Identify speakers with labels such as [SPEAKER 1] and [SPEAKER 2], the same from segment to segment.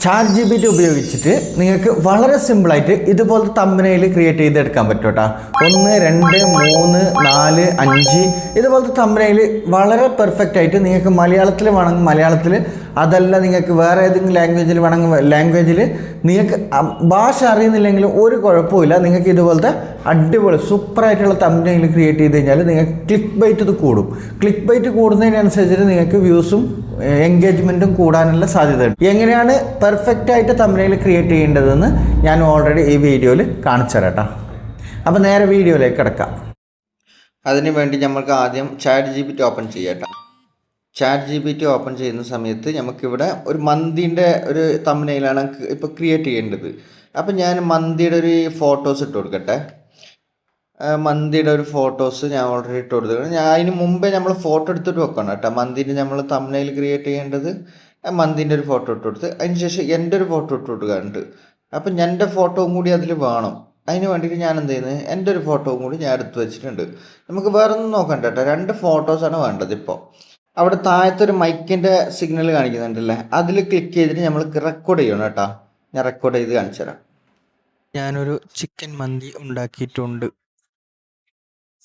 [SPEAKER 1] ChatGPT ഉപയോഗിച്ചിട്ട് നിങ്ങൾക്ക് വളരെ സിമ്പിളായിട്ട് ഇതുപോലത്തെ തമ്പനെയിൽ ക്രിയേറ്റ് ചെയ്തെടുക്കാൻ പറ്റും കേട്ടോ. 1, 2, 3, 4, 5 ഇതുപോലത്തെ തമ്പനെയിൽ വളരെ പെർഫെക്റ്റ് ആയിട്ട് നിങ്ങൾക്ക് മലയാളത്തിൽ വേണമെങ്കിൽ മലയാളത്തിൽ, അതല്ല നിങ്ങൾക്ക് വേറെ ഏതെങ്കിലും ലാംഗ്വേജിൽ വേണമെങ്കിൽ ലാംഗ്വേജിൽ, നിങ്ങൾക്ക് ഭാഷ അറിയുന്നില്ലെങ്കിലും ഒരു കുഴപ്പമില്ല. നിങ്ങൾക്ക് ഇതുപോലത്തെ അടിപൊളി സൂപ്പറായിട്ടുള്ള തമ്പനെയിൽ ക്രിയേറ്റ് ചെയ്ത് കഴിഞ്ഞാൽ നിങ്ങൾക്ക് ക്ലിക്ക് ബൈറ്റ് ഇത് കൂടും. ക്ലിക്ക് ബൈറ്റ് കൂടുന്നതിനനുസരിച്ചിട്ട് നിങ്ങൾക്ക് വ്യൂസും എൻഗേജ്മെൻറ്റും കൂടാനുള്ള സാധ്യതയുണ്ട്. എങ്ങനെയാണ് പെർഫെക്റ്റ് ആയിട്ട് തമ്പനെയിൽ ക്രിയേറ്റ് ചെയ്യേണ്ടതെന്ന് ഞാൻ ഓൾറെഡി ഈ വീഡിയോയിൽ കാണിച്ചു തരാം കേട്ടോ. അപ്പോൾ നേരെ വീഡിയോയിലേക്ക് കിടക്കാം. അതിന് വേണ്ടി നമുക്ക് ആദ്യം ChatGPT ഓപ്പൺ ചെയ്യാം കേട്ടോ. ChatGPT ഓപ്പൺ ചെയ്യുന്ന സമയത്ത് നമുക്കിവിടെ ഒരു മന്തിൻ്റെ ഒരു തമ്പനെയിലാണ് ഇപ്പോൾ ക്രിയേറ്റ് ചെയ്യേണ്ടത്. അപ്പോൾ ഞാൻ മന്തിയുടെ ഒരു ഫോട്ടോസ് ഇട്ട് കൊടുക്കട്ടെ. മന്തിയുടെ ഒരു ഫോട്ടോസ് ഞാൻ ഓൾറെഡി ഇട്ട് കൊടുത്തിട്ടുണ്ട്. ഞാൻ അതിന് മുമ്പേ നമ്മൾ ഫോട്ടോ എടുത്തിട്ട് വെക്കണം കേട്ടോ. മന്തിൻ്റെ നമ്മൾ തമ്പനെയിൽ ക്രിയേറ്റ് ചെയ്യേണ്ടത് മന്തിൻ്റെ ഒരു ഫോട്ടോ ഇട്ട് കൊടുത്ത് അതിന് ശേഷം എൻ്റെ ഒരു ഫോട്ടോ ഇട്ട് കൊടുക്കാറുണ്ട്. അപ്പം എൻ്റെ ഫോട്ടോയും കൂടി അതിൽ വേണം. അതിന് വേണ്ടിയിട്ട് ഞാൻ എന്ത് ചെയ്യുന്നത്, എൻ്റെ ഒരു ഫോട്ടോയും കൂടി ഞാൻ എടുത്ത് വെച്ചിട്ടുണ്ട്. നമുക്ക് വേറെ ഒന്നും നോക്കണ്ട കേട്ടോ, 2 ഫോട്ടോസാണ് വേണ്ടത്. ഇപ്പോൾ അവിടെ താഴത്തൊരു മൈക്കിൻ്റെ സിഗ്നൽ കാണിക്കുന്നുണ്ടല്ലേ, അതിൽ ക്ലിക്ക് ചെയ്തിട്ട് നമ്മൾ റെക്കോർഡ് ചെയ്യണം കേട്ടോ. ഞാൻ റെക്കോർഡ് ചെയ്ത് കാണിച്ചു തരാം.
[SPEAKER 2] ഞാനൊരു ചിക്കൻ മന്തി ഉണ്ടാക്കിയിട്ടുണ്ട്.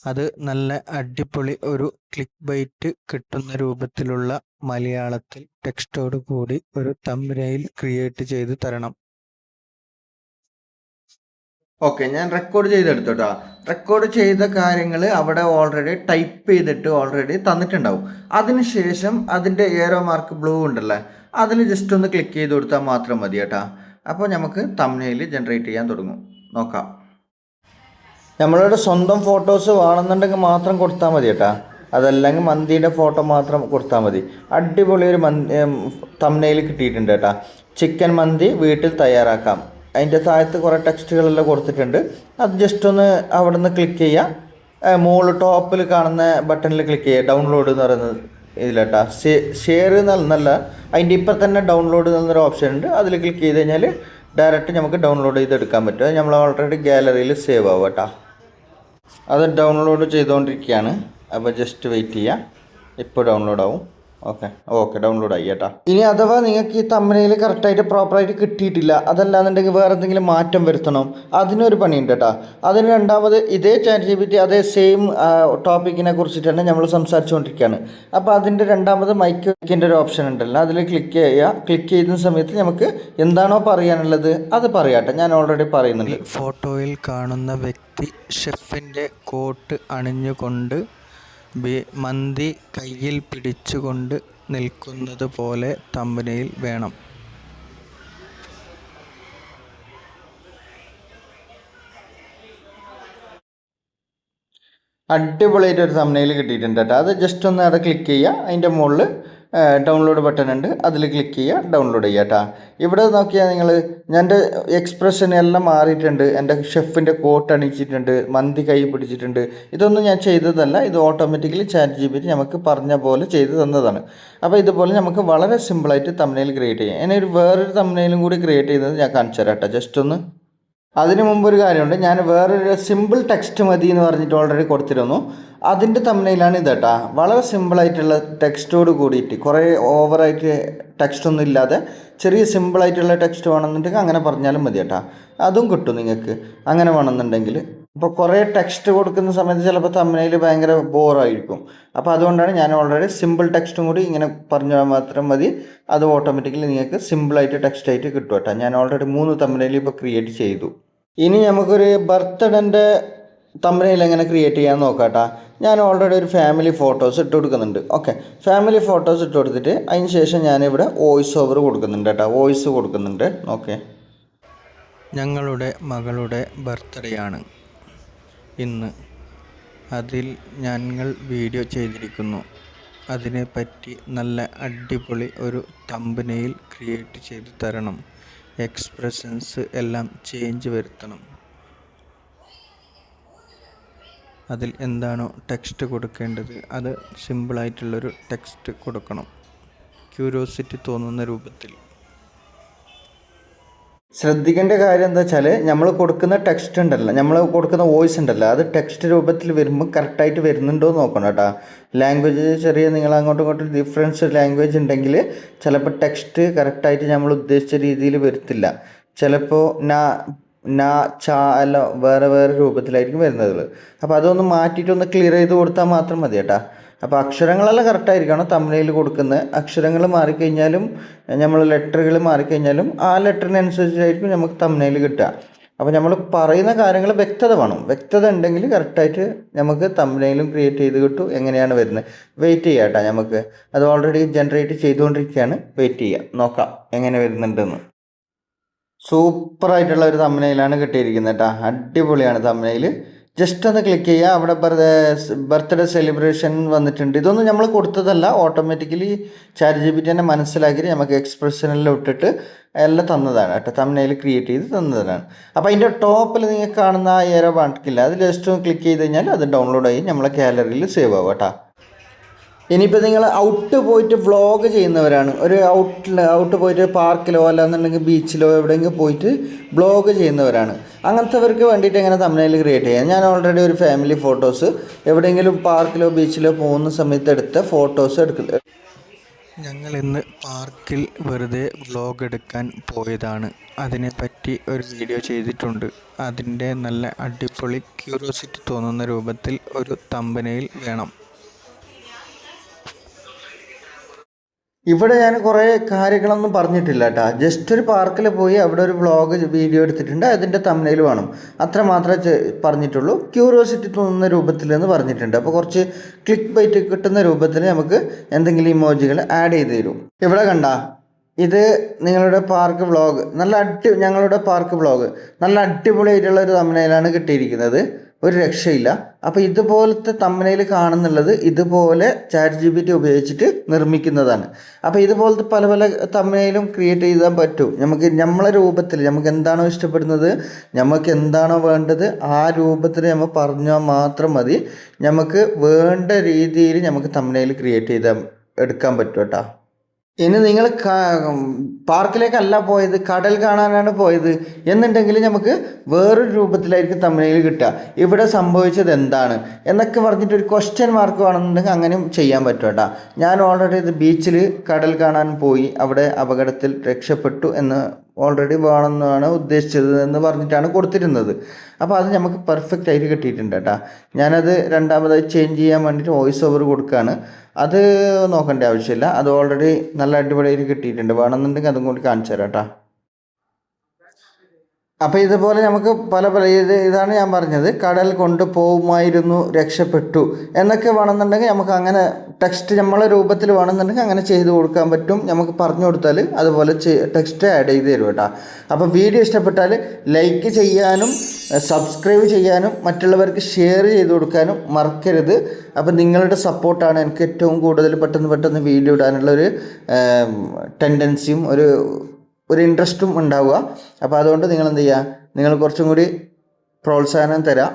[SPEAKER 2] അത് നല്ല അടിപൊളി ഒരു ക്ലിക്ക് ബൈറ്റ് കിട്ടുന്ന രൂപത്തിലുള്ള മലയാളത്തിൽ ടെക്സ്റ്റോട് കൂടി ഒരു തമ്പനെയിൽ ക്രിയേറ്റ് ചെയ്ത് തരണം.
[SPEAKER 1] ഓക്കെ, ഞാൻ റെക്കോർഡ് ചെയ്തെടുത്തു കേട്ടോ. റെക്കോർഡ് ചെയ്ത കാര്യങ്ങൾ അവിടെ ഓൾറെഡി ടൈപ്പ് ചെയ്തിട്ട് ഓൾറെഡി തന്നിട്ടുണ്ടാവും. അതിനുശേഷം അതിൻ്റെ ഏറോ മാർക്ക് ബ്ലൂ ഉണ്ടല്ലേ, അതിൽ ജസ്റ്റ് ഒന്ന് ക്ലിക്ക് ചെയ്ത് കൊടുത്താൽ മാത്രം മതി കേട്ടോ. അപ്പോൾ നമുക്ക് തമ്പനെയിൽ ജനറേറ്റ് ചെയ്യാൻ തുടങ്ങും. നോക്കാം. നമ്മളുടെ സ്വന്തം ഫോട്ടോസ് വേണമെന്നുണ്ടെങ്കിൽ മാത്രം കൊടുത്താൽ മതി കേട്ടോ. അതല്ലെങ്കിൽ മന്തിയുടെ ഫോട്ടോ മാത്രം കൊടുത്താൽ മതി. അടിപൊളി ഒരു തമ്പനെയിൽ കിട്ടിയിട്ടുണ്ട് കേട്ടോ. ചിക്കൻ മന്തി വീട്ടിൽ തയ്യാറാക്കാം. അതിൻ്റെ താഴത്ത് കുറേ ടെക്സ്റ്റുകളെല്ലാം കൊടുത്തിട്ടുണ്ട്. അത് ജസ്റ്റ് ഒന്ന് അവിടെ നിന്ന് ക്ലിക്ക് ചെയ്യുക. മുകളിൽ ടോപ്പിൽ കാണുന്ന ബട്ടണിൽ ക്ലിക്ക് ചെയ്യുക. ഡൗൺലോഡ് എന്ന് പറയുന്നത് ഇതിലേട്ടാ. ഷെയർ എന്നല്ല, അതിൻ്റെ ഇപ്പം തന്നെ ഡൗൺലോഡ് എന്നൊരു ഓപ്ഷൻ ഉണ്ട്. അതിൽ ക്ലിക്ക് ചെയ്ത് കഴിഞ്ഞാൽ ഡയറക്റ്റ് നമുക്ക് ഡൗൺലോഡ് ചെയ്തെടുക്കാൻ പറ്റും. നമ്മൾ ഓൾറെഡി ഗാലറിയിൽ സേവ് ആവും കേട്ടോ. അത് ഡൗൺലോഡ് ചെയ്തുകൊണ്ടിരിക്കുകയാണ്. അപ്പോൾ ജസ്റ്റ് വെയിറ്റ് ചെയ്യാം, ഇപ്പോൾ ഡൗൺലോഡ് ആവും. ഓക്കെ ഡൗൺലോഡ് ആയി കേട്ടോ. ഇനി അഥവാ നിങ്ങൾക്ക് ഈ തമ്പനെയിൽ കറക്റ്റായിട്ട് പ്രോപ്പറായിട്ട് കിട്ടിയിട്ടില്ല, അതല്ലാന്നുണ്ടെങ്കിൽ വേറെ എന്തെങ്കിലും മാറ്റം വരുത്തണം, അതിനൊരു പണിയുണ്ട് കേട്ടോ. അതിന് രണ്ടാമത് ഇതേ ChatGPT അതേ സെയിം ടോപ്പിക്കിനെ കുറിച്ചിട്ടാണ് നമ്മൾ സംസാരിച്ചുകൊണ്ടിരിക്കുകയാണ്. അപ്പോൾ അതിൻ്റെ രണ്ടാമത് മൈക്കിൻ്റെ ഒരു ഓപ്ഷൻ ഉണ്ടല്ലോ, അതിൽ ക്ലിക്ക് ചെയ്യുക. ക്ലിക്ക് ചെയ്യുന്ന സമയത്ത് നമുക്ക് എന്താണോ പറയാനുള്ളത് അത് പറയാട്ടെ. ഞാൻ ഓൾറെഡി പറയുന്നുണ്ട്.
[SPEAKER 2] ഫോട്ടോയിൽ കാണുന്ന വ്യക്തി ഷെഫിൻ്റെ കോട്ട് അണിഞ്ഞുകൊണ്ട് മന്തി കയ്യിൽ പിടിച്ചുകൊണ്ട് നിൽക്കുന്നത് പോലെ തമ്പനെയിൽ വേണം.
[SPEAKER 1] അടിപൊളിയായിട്ട് ഒരു തമ്പനെയിൽ കിട്ടിയിട്ടുണ്ട് കേട്ടോ. അത് ജസ്റ്റ് ഒന്ന് അവിടെ ക്ലിക്ക് ചെയ്യുക. അതിൻ്റെ മുകളിൽ ഡൗൺലോഡ് ബട്ടൺ ഉണ്ട്, അതിൽ ക്ലിക്ക് ചെയ്യുക, ഡൗൺലോഡ് ചെയ്യുക കേട്ടോ. ഇവിടെ നോക്കിയാൽ നിങ്ങൾ എൻ്റെ എക്സ്പ്രഷൻ എല്ലാം മാറിയിട്ടുണ്ട്. എൻ്റെ ഷെഫിൻ്റെ കോട്ട് അണിയിച്ചിട്ടുണ്ട്, മന്തി കൈ പിടിച്ചിട്ടുണ്ട്. ഇതൊന്നും ഞാൻ ചെയ്തതല്ല, ഇത് ഓട്ടോമാറ്റിക്കലി ChatGPT നമുക്ക് പറഞ്ഞ പോലെ ചെയ്ത് തന്നതാണ്. അപ്പോൾ ഇതുപോലെ നമുക്ക് വളരെ സിമ്പിളായിട്ട് തമ്പനെയിൽ ക്രിയേറ്റ് ചെയ്യാം. ഇനി വേറൊരു തമ്പനെയിലും കൂടി ക്രിയേറ്റ് ചെയ്യുന്നത് ഞാൻ കാണിച്ചു തരാം കേട്ടോ. ജസ്റ്റ് ഒന്ന് അതിന് മുമ്പൊരു കാര്യമുണ്ട്. ഞാൻ വേറൊരു സിമ്പിൾ ടെക്സ്റ്റ് മതി എന്ന് പറഞ്ഞിട്ട് ഓൾറെഡി കൊടുത്തിരുന്നു. അതിൻ്റെ തമ്പനെയിലാണ് ഇത് കേട്ടോ. വളരെ സിമ്പിളായിട്ടുള്ള ടെക്സ്റ്റോട് കൂടിയിട്ട്, കുറേ ഓവറായിട്ട് ടെക്സ്റ്റൊന്നും ഇല്ലാതെ ചെറിയ സിമ്പിളായിട്ടുള്ള ടെക്സ്റ്റ് വേണമെന്നുണ്ടെങ്കിൽ അങ്ങനെ പറഞ്ഞാലും മതി കേട്ടോ. അതും കിട്ടും നിങ്ങൾക്ക് അങ്ങനെ വേണമെന്നുണ്ടെങ്കിൽ. ഇപ്പോൾ കുറേ ടെക്സ്റ്റ് കൊടുക്കുന്ന സമയത്ത് ചിലപ്പോൾ തമ്പനെയിൽ ഭയങ്കര ബോറായിരിക്കും. അപ്പോൾ അതുകൊണ്ടാണ് ഞാൻ ഓൾറെഡി സിമ്പിൾ ടെക്സ്റ്റും കൂടി ഇങ്ങനെ പറഞ്ഞാൽ മാത്രം മതി. അത് ഓട്ടോമാറ്റിക്കലി നിങ്ങൾക്ക് സിമ്പിളായിട്ട് ടെക്സ്റ്റായിട്ട് കിട്ടും കേട്ടോ. ഞാൻ ഓൾറെഡി 3 തമ്പനെയിൽ ഇപ്പോൾ ക്രിയേറ്റ് ചെയ്തു. ഇനി നമുക്കൊരു ബർത്ത്ഡേൻ്റെ തമ്പനെയിൽ എങ്ങനെ ക്രിയേറ്റ് ചെയ്യാൻ നോക്കാം കേട്ടോ. ഞാൻ ഓൾറെഡി ഒരു ഫാമിലി ഫോട്ടോസ് ഇട്ട് കൊടുക്കുന്നുണ്ട്. ഓക്കെ, ഫാമിലി ഫോട്ടോസ് ഇട്ട് കൊടുത്തിട്ട് അതിന് ശേഷം ഞാനിവിടെ വോയിസ് ഓവർ കൊടുക്കുന്നുണ്ട് കേട്ടോ. വോയിസ് കൊടുക്കുന്നുണ്ട്. ഓക്കെ,
[SPEAKER 2] ഞങ്ങളുടെ മകളുടെ ബർത്ത്ഡേ ആണ് ഇന്ന്. അതിൽ ഞങ്ങൾ വീഡിയോ ചെയ്തിരിക്കുന്നു. അതിനെപ്പറ്റി നല്ല അടിപൊളി ഒരു തമ്പനെയിൽ ക്രിയേറ്റ് ചെയ്ത് തരണം. എക്സ്പ്രഷൻസ് എല്ലാം ചേഞ്ച് വരുത്തണം. അതിൽ എന്താണോ ടെക്സ്റ്റ് കൊടുക്കേണ്ടത് അത് സിമ്പിളായിട്ടുള്ളൊരു ടെക്സ്റ്റ് കൊടുക്കണം, ക്യൂരിയോസിറ്റി തോന്നുന്ന രൂപത്തിൽ.
[SPEAKER 1] ശ്രദ്ധിക്കേണ്ട കാര്യം എന്താ വെച്ചാൽ നമ്മൾ കൊടുക്കുന്ന ടെക്സ്റ്റ് ഉണ്ടല്ലോ, നമ്മൾ കൊടുക്കുന്ന വോയിസ് ഉണ്ടല്ലോ, അത് ടെക്സ്റ്റ് രൂപത്തിൽ വരുമ്പോൾ കറക്റ്റായിട്ട് വരുന്നുണ്ടോ എന്ന് നോക്കണം കേട്ടോ. ലാംഗ്വേജ് ചെറിയ നിങ്ങൾ അങ്ങോട്ടും ഇങ്ങോട്ടും ഡിഫറൻസ് ലാംഗ്വേജ് ഉണ്ടെങ്കിൽ ചിലപ്പോൾ ടെക്സ്റ്റ് കറക്റ്റായിട്ട് നമ്മൾ ഉദ്ദേശിച്ച രീതിയിൽ വരത്തില്ല. ചിലപ്പോൾ അല്ല വേറെ വേറെ രൂപത്തിലായിരിക്കും വരുന്നത്. അപ്പോൾ അതൊന്ന് മാറ്റിയിട്ടൊന്ന് ക്ലിയർ ചെയ്ത് കൊടുത്താൽ മാത്രം മതി കേട്ടോ. അപ്പോൾ അക്ഷരങ്ങളെല്ലാം കറക്റ്റായിരിക്കണം. തമിഴിൽ കൊടുക്കുന്ന അക്ഷരങ്ങൾ മാറിക്കഴിഞ്ഞാലും നമ്മൾ ലെറ്ററുകൾ മാറിക്കഴിഞ്ഞാലും ആ ലെറ്ററിനനുസരിച്ചായിരിക്കും നമുക്ക് തമിഴിൽ കിട്ടുക. അപ്പോൾ നമ്മൾ പറയുന്ന കാര്യങ്ങൾ വ്യക്തത വേണം. വ്യക്തത ഉണ്ടെങ്കിൽ കറക്റ്റായിട്ട് നമുക്ക് തമിഴിലും ക്രിയേറ്റ് ചെയ്ത് കിട്ടും. എങ്ങനെയാണ് വരുന്നത് വെയിറ്റ് ചെയ്യാം കേട്ടോ. നമുക്ക് അത് ഓൾറെഡി ജനറേറ്റ് ചെയ്തുകൊണ്ടിരിക്കുകയാണ്. വെയിറ്റ് ചെയ്യാം, നോക്കാം എങ്ങനെ വരുന്നുണ്ടെന്ന്. സൂപ്പറായിട്ടുള്ള ഒരു തമിഴിലാണ് കിട്ടിയിരിക്കുന്നത് കേട്ടോ. അടിപൊളിയാണ് തമിഴിൽ. ജസ്റ്റ് ഒന്ന് ക്ലിക്ക് ചെയ്യുക. അവിടെ ബർത്ത്ഡേ സെലിബ്രേഷൻ വന്നിട്ടുണ്ട്. ഇതൊന്നും നമ്മൾ കൊടുത്തതല്ല, ഓട്ടോമാറ്റിക്കലി ChatGPT തന്നെ മനസ്സിലാക്കിയിട്ട് നമുക്ക് എക്സ്പ്രഷനെല്ലാം ഇട്ടിട്ട് എല്ലാം തന്നതാണ് കേട്ടോ. തമിഴിൽ ക്രിയേറ്റ് ചെയ്ത് തന്നതാണ്. അപ്പോൾ അതിൻ്റെ ടോപ്പിൽ നിങ്ങൾക്ക് കാണുന്ന ആ ഏരോ ബാക്കില്ല, അത് ജസ്റ്റ് ഒന്ന് ക്ലിക്ക് ചെയ്ത് കഴിഞ്ഞാൽ അത് ഡൗൺലോഡ് ആയി നമ്മളെ ഗാലറിയിൽ സേവ് ആവും കേട്ടോ. ഇനിയിപ്പോൾ നിങ്ങൾ ഔട്ട് പോയിട്ട് വ്ളോഗ് ചെയ്യുന്നവരാണ്, ഒരു ഔട്ട് പോയിട്ട് പാർക്കിലോ അല്ലാന്നുണ്ടെങ്കിൽ ബീച്ചിലോ എവിടെയെങ്കിലും പോയിട്ട് വ്ളോഗ് ചെയ്യുന്നവരാണ്, അങ്ങനത്തെവർക്ക് വേണ്ടിയിട്ട് എങ്ങനെ തമിഴിൽ ക്രിയേറ്റ് ചെയ്യാം. ഞാൻ ഓൾറെഡി ഒരു ഫാമിലി ഫോട്ടോസ് എവിടെയെങ്കിലും പാർക്കിലോ ബീച്ചിലോ പോകുന്ന സമയത്ത് എടുത്ത ഫോട്ടോസ് എടുക്കുന്നത്.
[SPEAKER 2] ഞങ്ങൾ ഇന്ന് പാർക്കിൽ വെറുതെ വ്ളോഗ് എടുക്കാൻ പോയതാണ്. അതിനെപ്പറ്റി ഒരു വീഡിയോ ചെയ്തിട്ടുണ്ട്. അതിൻ്റെ നല്ല അടിപൊളി ക്യൂരിയോസിറ്റി തോന്നുന്ന രൂപത്തിൽ ഒരു തമ്പനയിൽ വേണം.
[SPEAKER 1] ഇവിടെ ഞാൻ കുറേ കാര്യങ്ങളൊന്നും പറഞ്ഞിട്ടില്ല കേട്ടോ. ജസ്റ്റ് ഒരു പാർക്കിൽ പോയി അവിടെ ഒരു വ്ളോഗ് വീഡിയോ എടുത്തിട്ടുണ്ട്, അതിൻ്റെ തമ്മിൽ വേണം, അത്ര മാത്രമേ പറഞ്ഞിട്ടുള്ളൂ. ക്യൂരിയോസിറ്റി തോന്നുന്ന രൂപത്തിൽ എന്ന് പറഞ്ഞിട്ടുണ്ട്. അപ്പോൾ കുറച്ച് ക്ലിക്ക് ബൈറ്റ് കിട്ടുന്ന രൂപത്തിൽ നമുക്ക് എന്തെങ്കിലും ഇമോജികൾ ആഡ് ചെയ്ത് തരും. ഇവിടെ കണ്ട ഇത് നിങ്ങളുടെ പാർക്ക് വ്ളോഗ്, ഞങ്ങളുടെ പാർക്ക് വ്ളോഗ് നല്ല അടിപൊളിയായിട്ടുള്ള ഒരു തമ്മിലാണ് കിട്ടിയിരിക്കുന്നത്. ഒരു രക്ഷയില്ല. അപ്പോൾ ഇതുപോലത്തെ തമ്പനയിൽ കാണുന്നുള്ളത് ഇതുപോലെ ChatGPT ഉപയോഗിച്ചിട്ട് നിർമ്മിക്കുന്നതാണ്. അപ്പോൾ ഇതുപോലത്തെ പല പല തമ്പനയിലും ക്രിയേറ്റ് ചെയ്താൽ പറ്റും. നമുക്ക് നമ്മളെ രൂപത്തിൽ നമുക്ക് എന്താണോ ഇഷ്ടപ്പെടുന്നത്, നമുക്ക് എന്താണോ വേണ്ടത് ആ രൂപത്തിൽ നമ്മൾ പറഞ്ഞാൽ മാത്രം മതി. നമുക്ക് വേണ്ട രീതിയിൽ നമുക്ക് തമ്പനയിൽ ക്രിയേറ്റ് ചെയ്താൽ എടുക്കാൻ പറ്റും കേട്ടോ. ഇനി നിങ്ങൾ പാർക്കിലേക്കല്ല പോയത്, കടൽ കാണാനാണ് പോയത് എന്നുണ്ടെങ്കിൽ നമുക്ക് വേറൊരു രൂപത്തിലായിരിക്കും തമിഴിൽ കിട്ടുക. ഇവിടെ സംഭവിച്ചത് എന്താണ് എന്നൊക്കെ പറഞ്ഞിട്ട് ഒരു ക്വസ്റ്റ്യൻ മാർക്ക് വേണമെന്നുണ്ടെങ്കിൽ അങ്ങനെയും ചെയ്യാൻ പറ്റും കേട്ടോ. ഞാൻ ഓൾറെഡി ഇത് ബീച്ചിൽ കടൽ കാണാൻ പോയി, അവിടെ അപകടത്തിൽ രക്ഷപ്പെട്ടു എന്ന് ഓൾറെഡി വേണമെന്നാണ് ഉദ്ദേശിച്ചത് എന്ന് പറഞ്ഞിട്ടാണ് കൊടുത്തിരുന്നത്. അപ്പോൾ അത് നമുക്ക് പെർഫെക്റ്റ് ആയിട്ട് കിട്ടിയിട്ടുണ്ട് കേട്ടോ. ഞാനത് രണ്ടാമതായി ചേഞ്ച് ചെയ്യാൻ വേണ്ടിയിട്ട് വോയിസ് ഓവർ കൊടുക്കുകയാണ്. അത് നോക്കേണ്ട ആവശ്യമില്ല, അത് ഓൾറെഡി നല്ല അടിപൊളിയായിട്ട് കിട്ടിയിട്ടുണ്ട്. വേണമെന്നുണ്ടെങ്കിൽ അതും കൂടി കാണിച്ചു തരാം കേട്ടോ. അപ്പോൾ ഇതുപോലെ നമുക്ക് പല ഇതാണ് ഞാൻ പറഞ്ഞത്, കടൽ കൊണ്ട് പോകുമായിരുന്നു, രക്ഷപ്പെട്ടു എന്നൊക്കെ വേണമെന്നുണ്ടെങ്കിൽ നമുക്ക് അങ്ങനെ ടെക്സ്റ്റ് നമ്മളെ രൂപത്തിൽ വേണമെന്നുണ്ടെങ്കിൽ അങ്ങനെ ചെയ്ത് കൊടുക്കാൻ പറ്റും. നമുക്ക് പറഞ്ഞു കൊടുത്താൽ അതുപോലെ ടെക്സ്റ്റ് ആഡ് ചെയ്ത് തരും കേട്ടോ. അപ്പോൾ വീഡിയോ ഇഷ്ടപ്പെട്ടാൽ ലൈക്ക് ചെയ്യാനും സബ്സ്ക്രൈബ് ചെയ്യാനും മറ്റുള്ളവർക്ക് ഷെയർ ചെയ്ത് കൊടുക്കാനും മറക്കരുത്. അപ്പോൾ നിങ്ങളുടെ സപ്പോർട്ടാണ് എനിക്ക് ഏറ്റവും കൂടുതൽ പെട്ടെന്ന് വീഡിയോ ഇടാനുള്ളൊരു ടെൻഡൻസിയും ഒരു ഇൻട്രസ്റ്റും ഉണ്ടാവുക. അപ്പോൾ അതുകൊണ്ട് നിങ്ങൾ എന്ത് ചെയ്യുക, നിങ്ങൾ കുറച്ചും കൂടി പ്രോത്സാഹനം തരാം.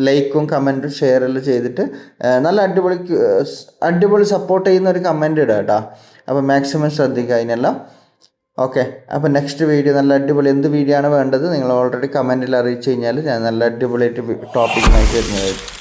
[SPEAKER 1] ലൈക്കും കമൻറ്റും ഷെയറെല്ലാം ചെയ്തിട്ട് നല്ല അടിപൊളി സപ്പോർട്ട് ചെയ്യുന്ന ഒരു കമൻറ്റ് ഇടുക കേട്ടോ. അപ്പോൾ മാക്സിമം ശ്രദ്ധിക്കുക അതിനെല്ലാം. ഓക്കെ, അപ്പോൾ നെക്സ്റ്റ് വീഡിയോ നല്ല അടിപൊളി എന്ത് വീഡിയോ ആണ് വേണ്ടത് നിങ്ങൾ ഓൾറെഡി കമൻറ്റിൽ അറിയിച്ചു കഴിഞ്ഞാൽ ഞാൻ നല്ല അടിപൊളിയായിട്ട് ടോപ്പിക്കുമായിട്ട് വരുന്നതായിരിക്കും.